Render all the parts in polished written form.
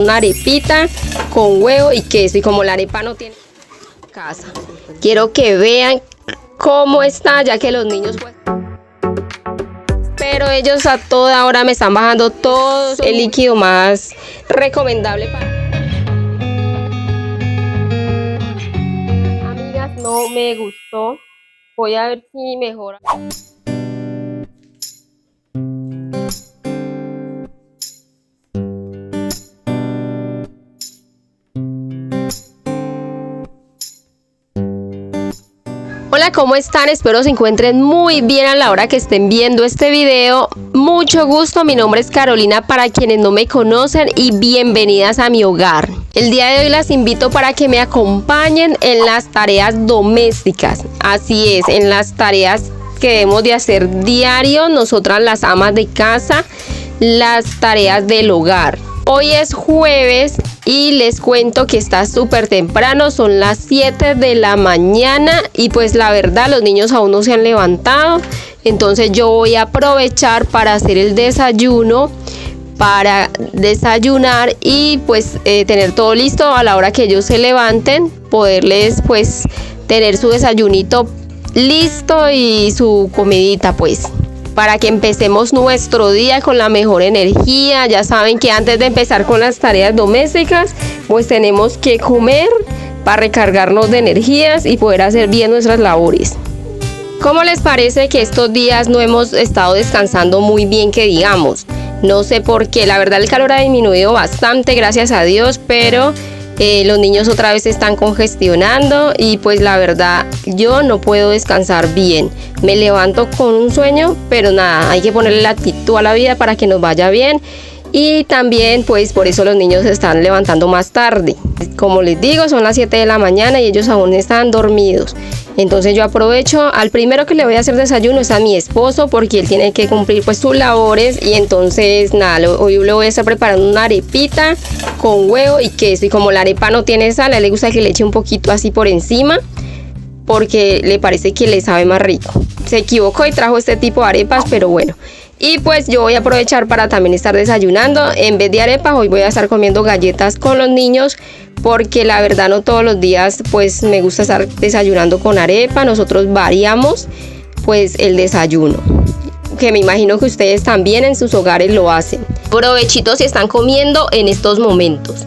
una arepita con huevo y queso, y como la arepa no tiene casa, quiero que vean cómo está, ya que los niños pero ellos a toda hora me están bajando todo el líquido más recomendable para amigas. No me gustó, voy a ver si mejora. Hola, ¿cómo están? Espero se encuentren muy bien a la hora que estén viendo este video. Mucho gusto, mi nombre es Carolina para quienes no me conocen y bienvenidas a mi hogar. El día de hoy las invito para que me acompañen en las tareas domésticas. Así es, en las tareas que debemos de hacer diario nosotras las amas de casa, las tareas del hogar. Hoy es jueves y les cuento que está súper temprano, son las 7 de la mañana y pues la verdad los niños aún no se han levantado. Entonces yo voy a aprovechar para hacer el desayuno, para desayunar y pues tener todo listo a la hora que ellos se levanten, poderles pues tener su desayunito listo y su comidita pues, para que empecemos nuestro día con la mejor energía. Ya saben que antes de empezar con las tareas domésticas, pues tenemos que comer para recargarnos de energías y poder hacer bien nuestras labores. ¿Cómo les parece que estos días no hemos estado descansando muy bien, que digamos? No sé por qué, la verdad el calor ha disminuido bastante, gracias a Dios, pero los niños otra vez se están congestionando y pues la verdad yo no puedo descansar bien. Me levanto con un sueño, pero nada, hay que ponerle la actitud a la vida para que nos vaya bien. Y también pues por eso los niños se están levantando más tarde. Como les digo, son las 7 de la mañana y ellos aún están dormidos. Entonces yo aprovecho, al primero que le voy a hacer desayuno es a mi esposo, porque él tiene que cumplir pues sus labores. Y entonces nada, hoy le voy a estar preparando una arepita con huevo y queso. Y como la arepa no tiene sal, a él le gusta que le eche un poquito así por encima, porque le parece que le sabe más rico. Se equivocó y trajo este tipo de arepas, pero bueno. Y pues yo voy a aprovechar para también estar desayunando. En vez de arepas, hoy voy a estar comiendo galletas con los niños, porque la verdad no todos los días pues me gusta estar desayunando con arepa. Nosotros variamos pues el desayuno, que me imagino que ustedes también en sus hogares lo hacen. Provechitos si están comiendo en estos momentos.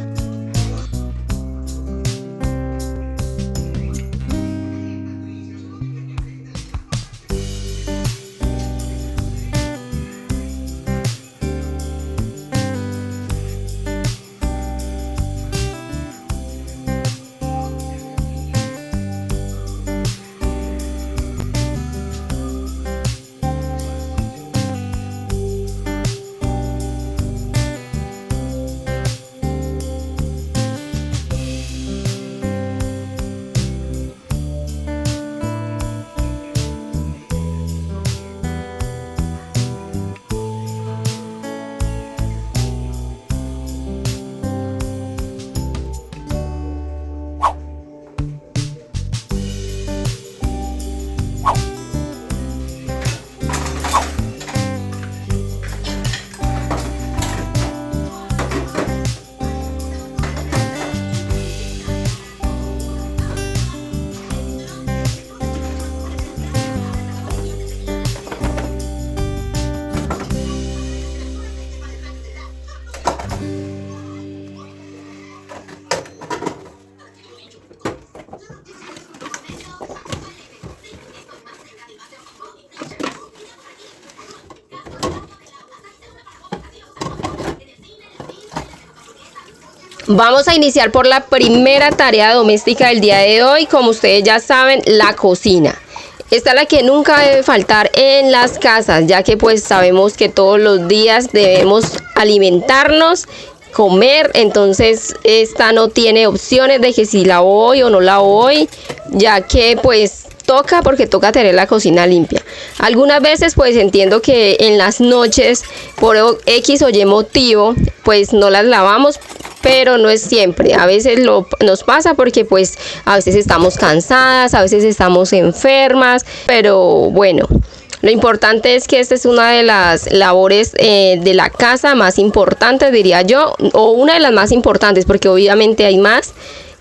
Vamos a iniciar por la primera tarea doméstica del día de hoy. Como ustedes ya saben, la cocina. Esta es la que nunca debe faltar en las casas, ya que pues sabemos que todos los días debemos alimentarnos, comer. Entonces esta no tiene opciones de que si la voy o no la voy, ya que pues toca, porque toca tener la cocina limpia. Algunas veces pues entiendo que en las noches por X o Y motivo pues no las lavamos, pero no es siempre. A veces nos pasa porque pues a veces estamos cansadas, a veces estamos enfermas, pero bueno, Lo importante es que esta es una de las labores de la casa más importantes, diría yo, o una de las más importantes, porque obviamente hay más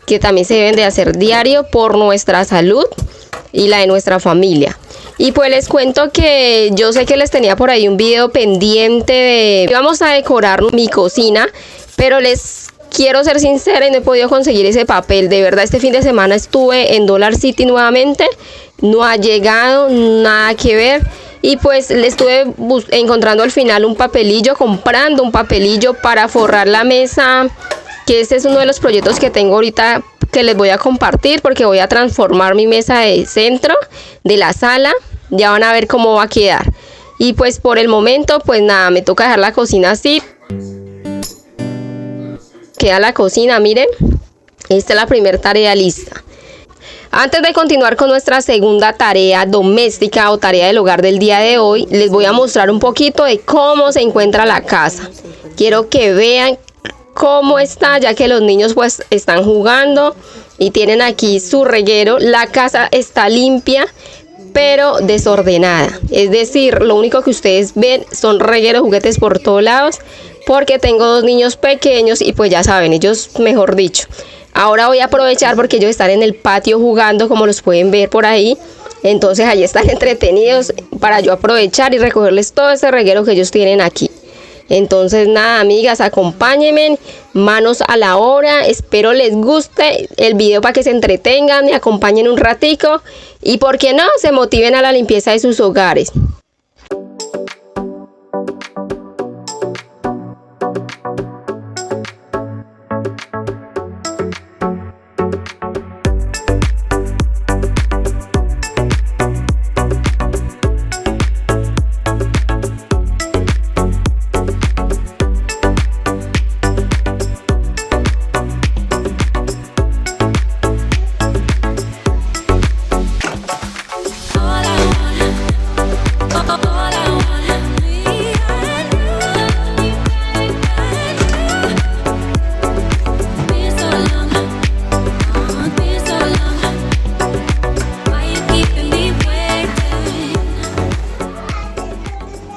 que también se deben de hacer diario por nuestra salud y la de nuestra familia. Y pues les cuento que yo sé que les tenía por ahí un video pendiente de... Vamos a decorar mi cocina, pero les quiero ser sincera y no he podido conseguir ese papel. De verdad, este fin de semana estuve en Dollar City nuevamente, no ha llegado, nada que ver. Y pues le estuve encontrando al final un papelillo, comprando un papelillo para forrar la mesa, que este es uno de los proyectos que tengo ahorita que les voy a compartir, porque voy a transformar mi mesa de centro de la sala. Ya van a ver cómo va a quedar. Y pues por el momento, pues nada, me toca dejar la cocina así. Queda la cocina, miren. Esta es la primera tarea lista. Antes de continuar con nuestra segunda tarea doméstica o tarea del hogar del día de hoy, les voy a mostrar un poquito de cómo se encuentra la casa. Quiero que vean cómo está, ya que los niños pues están jugando y tienen aquí su reguero. La casa está limpia, pero desordenada. Es decir, lo único que ustedes ven son regueros, juguetes por todos lados, porque tengo dos niños pequeños y pues ya saben, ellos, mejor dicho. Ahora voy a aprovechar porque ellos están en el patio jugando, como los pueden ver por ahí. Entonces ahí están entretenidos para yo aprovechar y recogerles todo ese reguero que ellos tienen aquí. Entonces nada, amigas, acompáñenme, manos a la obra. Espero les guste el video para que se entretengan, me acompañen un ratico y, ¿por qué no?, se motiven a la limpieza de sus hogares.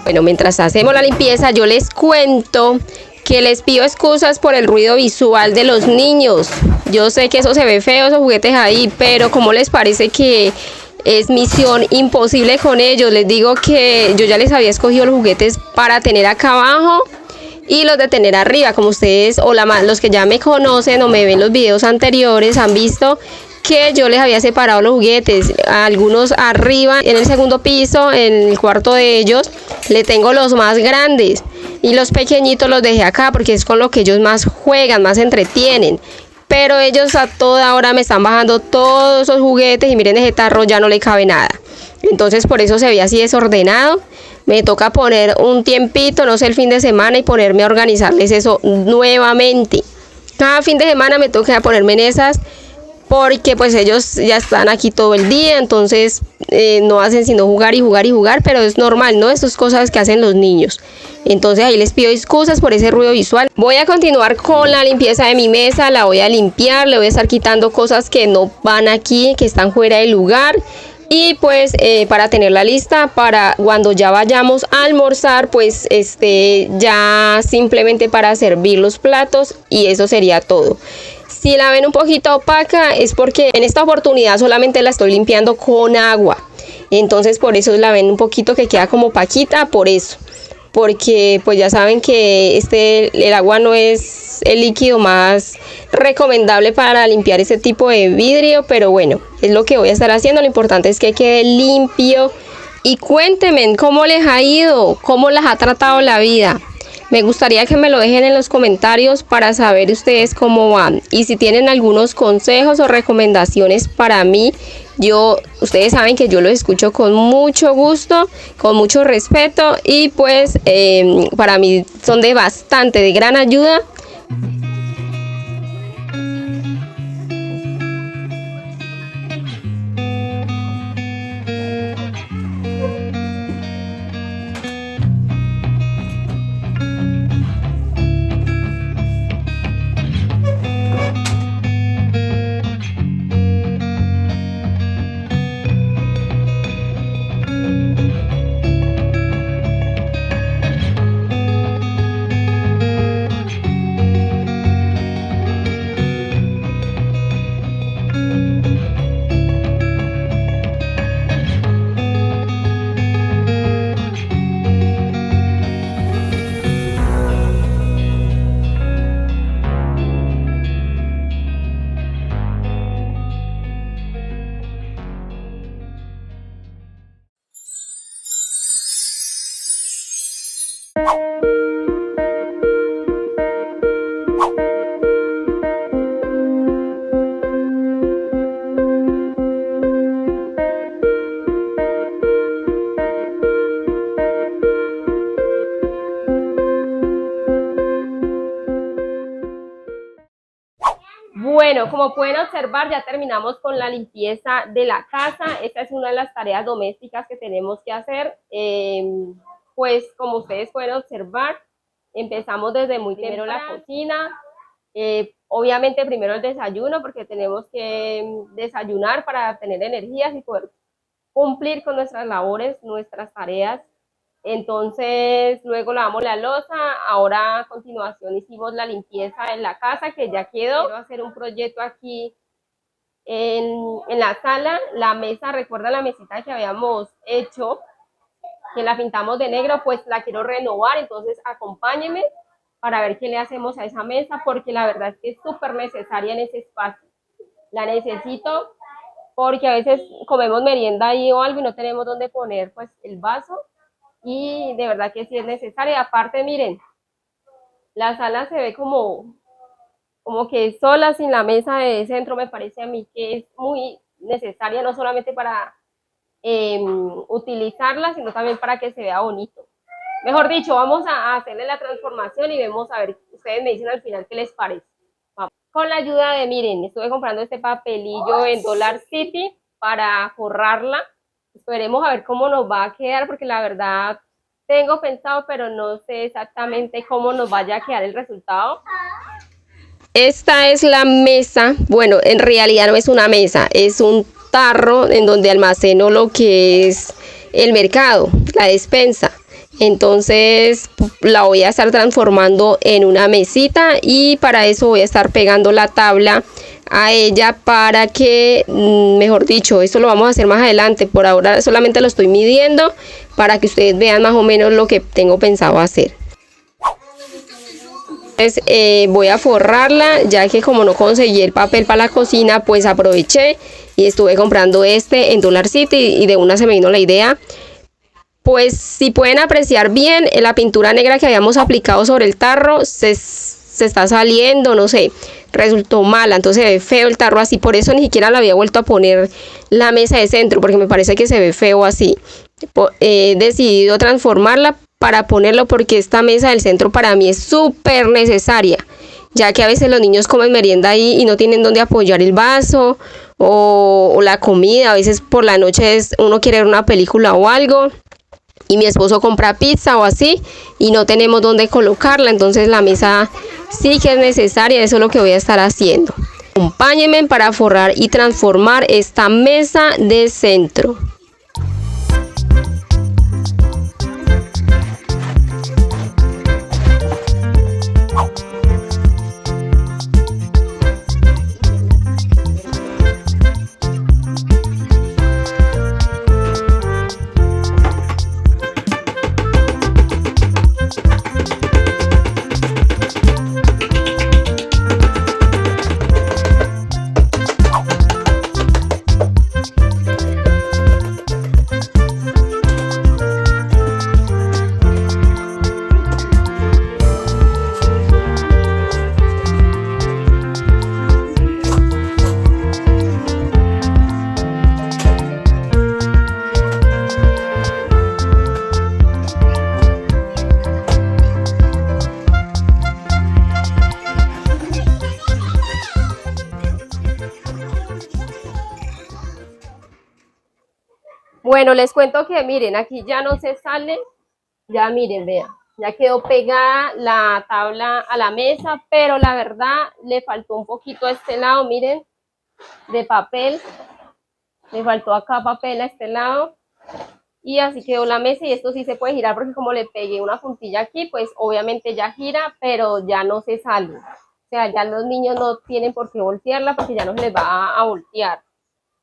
Bueno, mientras hacemos la limpieza, yo les cuento que les pido excusas por el ruido visual de los niños. Yo sé que eso se ve feo, esos juguetes ahí, pero ¿cómo les parece que es misión imposible con ellos? Les digo que yo ya les había escogido los juguetes para tener acá abajo y los de tener arriba. Como ustedes o los que ya me conocen o me ven los videos anteriores han visto que yo les había separado los juguetes, algunos arriba en el segundo piso, en el cuarto de ellos le tengo los más grandes y los pequeñitos los dejé acá porque es con lo que ellos más juegan, más entretienen. Pero ellos a toda hora me están bajando todos esos juguetes y miren, ese tarro ya no le cabe nada. Entonces por eso se ve así desordenado. Me toca poner un tiempito, no sé, el fin de semana y ponerme a organizarles eso nuevamente. Cada fin de semana me toca ponerme en esas, porque pues ellos ya están aquí todo el día, entonces no hacen sino jugar y jugar y jugar, pero es normal, ¿no? Estas cosas que hacen los niños. Entonces ahí les pido excusas por ese ruido visual. Voy a continuar con la limpieza de mi mesa, la voy a limpiar, le voy a estar quitando cosas que no van aquí, que están fuera del lugar. Y pues para tenerla lista para cuando ya vayamos a almorzar, pues ya simplemente para servir los platos, y eso sería todo. Si la ven un poquito opaca es porque en esta oportunidad solamente la estoy limpiando con agua. Entonces por eso la ven un poquito que queda como opaquita, por eso. Porque pues ya saben que el agua no es el líquido más recomendable para limpiar ese tipo de vidrio. Pero bueno, es lo que voy a estar haciendo. Lo importante es que quede limpio. Y cuéntenme cómo les ha ido, cómo las ha tratado la vida. Me gustaría que me lo dejen en los comentarios para saber ustedes cómo van. Y si tienen algunos consejos o recomendaciones para mí, ustedes saben que yo los escucho con mucho gusto, con mucho respeto, y pues para mí son de gran ayuda. Bueno, como pueden observar, ya terminamos con la limpieza de la casa. Esta es una de las tareas domésticas que tenemos que hacer. Pues como ustedes pueden observar, empezamos desde muy primero la cocina. Obviamente primero el desayuno, porque tenemos que desayunar para tener energías y poder cumplir con nuestras labores, nuestras tareas. Entonces, luego lavamos la loza. Ahora a continuación hicimos la limpieza en la casa, que ya quedó. Quiero hacer un proyecto aquí en la sala. La mesa, recuerda la mesita que habíamos hecho, que la pintamos de negro, pues la quiero renovar. Entonces acompáñenme para ver qué le hacemos a esa mesa, porque la verdad es que es súper necesaria en ese espacio. La necesito porque a veces comemos merienda ahí o algo y no tenemos dónde poner pues el vaso, y de verdad que sí es necesaria. Aparte, miren, la sala se ve como que sola, sin la mesa de centro. Me parece a mí que es muy necesaria, no solamente para utilizarla, sino también para que se vea bonito. Mejor dicho, vamos a hacerle la transformación y vemos a ver, ustedes me dicen al final qué les parece. Vamos. Con la ayuda de, miren, estuve comprando este papelillo en Dollar City para forrarla. Esperemos a ver cómo nos va a quedar, porque la verdad tengo pensado, pero no sé exactamente cómo nos vaya a quedar el resultado. Esta es la mesa. Bueno, en realidad no es una mesa, es un tarro en donde almaceno lo que es el mercado, la despensa. Entonces la voy a estar transformando en una mesita, y para eso voy a estar pegando la tabla a ella para que, mejor dicho, esto lo vamos a hacer más adelante. Por ahora solamente lo estoy midiendo para que ustedes vean más o menos lo que tengo pensado hacer. Entonces voy a forrarla, ya que como no conseguí el papel para la cocina, pues aproveché y estuve comprando este en Dollar City, y de una se me vino la idea. Pues si pueden apreciar bien, la pintura negra que habíamos aplicado sobre el tarro se está saliendo, no sé, resultó mala, entonces se ve feo el tarro así. Por eso ni siquiera le había vuelto a poner la mesa de centro, porque me parece que se ve feo así. He decidido transformarla para ponerlo, porque esta mesa del centro para mí es súper necesaria, ya que a veces los niños comen merienda ahí y no tienen dónde apoyar el vaso o la comida. A veces por la noche uno quiere ver una película o algo, y mi esposo compra pizza o así y no tenemos dónde colocarla. Entonces la mesa sí que es necesaria. Eso es lo que voy a estar haciendo. Acompáñenme para forrar y transformar esta mesa de centro. Bueno, les cuento que miren, aquí ya no se sale, ya miren, vean, ya quedó pegada la tabla a la mesa, pero la verdad le faltó un poquito a este lado, miren, de papel, le faltó acá papel a este lado, y así quedó la mesa. Y esto sí se puede girar, porque como le pegué una puntilla aquí, pues obviamente ya gira, pero ya no se sale. O sea, ya los niños no tienen por qué voltearla, porque ya no se les va a voltear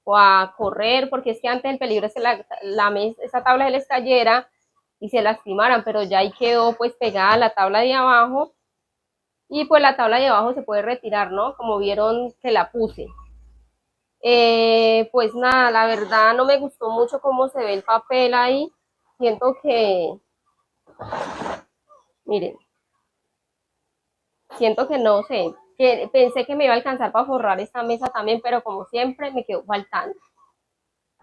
o a correr, porque es que antes el peligro es que esa tabla se les cayera y se lastimaran, pero ya ahí quedó pues pegada la tabla de abajo, y pues la tabla de abajo se puede retirar, ¿no? Como vieron que la puse. Pues nada, la verdad no me gustó mucho cómo se ve el papel ahí. Siento que, miren, siento que no sé, que pensé que me iba a alcanzar para forrar esta mesa también, pero como siempre me quedó faltando.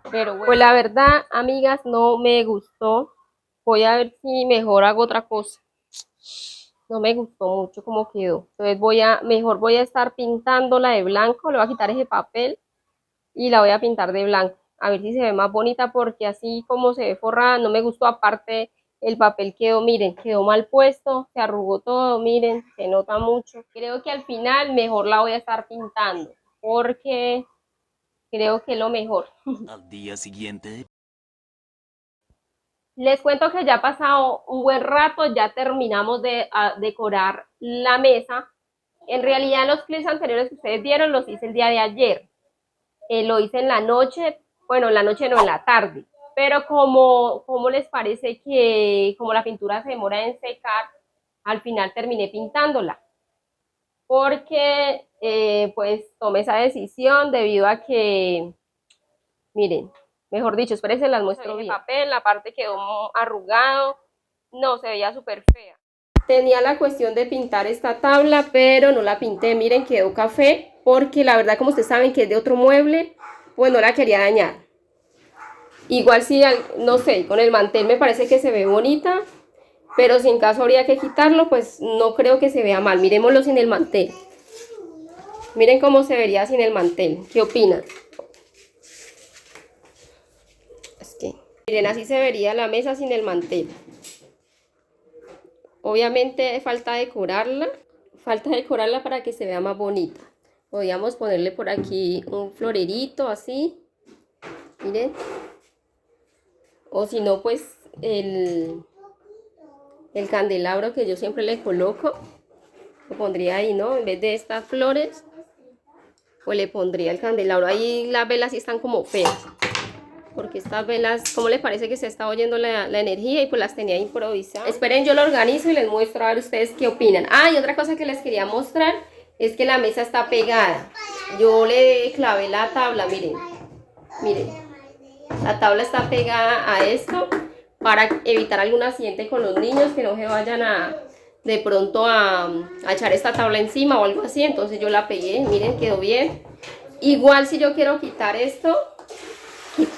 Pero bueno, pues la verdad, amigas, no me gustó. Voy a ver si mejor hago otra cosa. no me gustó mucho cómo quedó. Entonces mejor voy a estar pintándola de blanco, le voy a quitar ese papel y la voy a pintar de blanco. A ver si se ve más bonita porque así como se ve forrada no me gustó. Aparte el papel quedó, miren, quedó mal puesto, se arrugó todo, miren, se nota mucho. Creo que al final mejor la voy a estar pintando porque creo que es lo mejor. Al día siguiente. Les cuento que ya ha pasado un buen rato, ya terminamos de decorar la mesa. En realidad los clips anteriores que ustedes vieron los hice el día de ayer. Lo hice en la noche, bueno, en la noche no, en la tarde. Pero como les parece que como la pintura se demora en secar, al final terminé pintándola. Porque pues tomé esa decisión debido a que, miren, mejor dicho, espérense, las muestro bien. El papel, la parte quedó arrugado, no, se veía súper fea. Tenía la cuestión de pintar esta tabla, pero no la pinté, miren, quedó café, porque la verdad, como ustedes saben que es de otro mueble, pues no la quería dañar. Igual si, no sé, con el mantel me parece que se ve bonita, pero si en caso habría que quitarlo, pues no creo que se vea mal. Miremoslo sin el mantel. Miren cómo se vería sin el mantel. ¿Qué opinan? Es que, miren, así se vería la mesa sin el mantel. Obviamente falta decorarla para que se vea más bonita. Podríamos ponerle por aquí un florerito así, miren. O si no, pues el candelabro que yo siempre le coloco, lo pondría ahí, ¿no? En vez de estas flores, pues le pondría el candelabro. Ahí las velas sí están como feas, porque estas velas, ¿cómo les parece que se está oyendo la energía? Y pues las tenía improvisadas. Esperen, yo lo organizo y les muestro a ver ustedes qué opinan. Ah, y otra cosa que les quería mostrar es que la mesa está pegada. Yo le clavé la tabla, miren, miren. La tabla está pegada a esto para evitar algún accidente con los niños, que no se vayan de pronto a echar esta tabla encima o algo así. Entonces yo la pegué, miren, quedó bien. Igual si yo quiero quitar esto,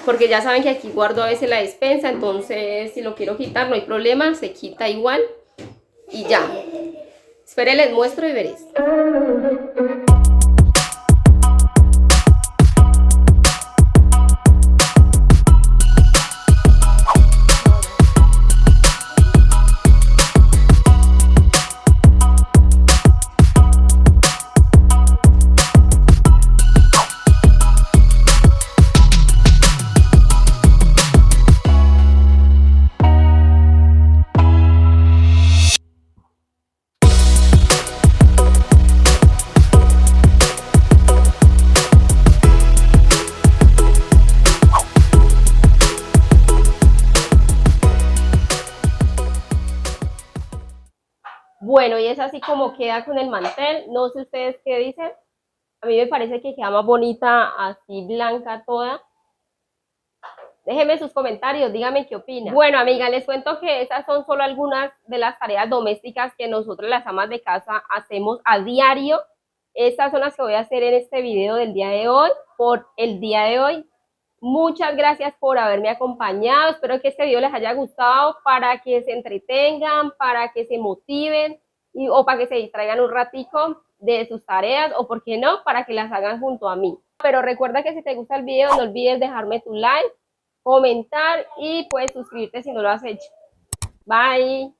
porque ya saben que aquí guardo a veces la despensa, entonces si lo quiero quitar no hay problema, se quita igual y ya. Esperen, les muestro y veréis. Bueno, y es así como queda con el mantel. No sé ustedes qué dicen. A mí me parece que queda más bonita así blanca toda. Déjenme sus comentarios, díganme qué opinan. Bueno, amigas, les cuento que esas son solo algunas de las tareas domésticas que nosotros las amas de casa hacemos a diario. Estas son las que voy a hacer en este video del día de hoy, por el día de hoy. Muchas gracias por haberme acompañado. Espero que este video les haya gustado para que se entretengan, para que se motiven o para que se distraigan un ratico de sus tareas o, por qué no, para que las hagan junto a mí. Pero recuerda que si te gusta el video no olvides dejarme tu like, comentar y puedes suscribirte si no lo has hecho. Bye.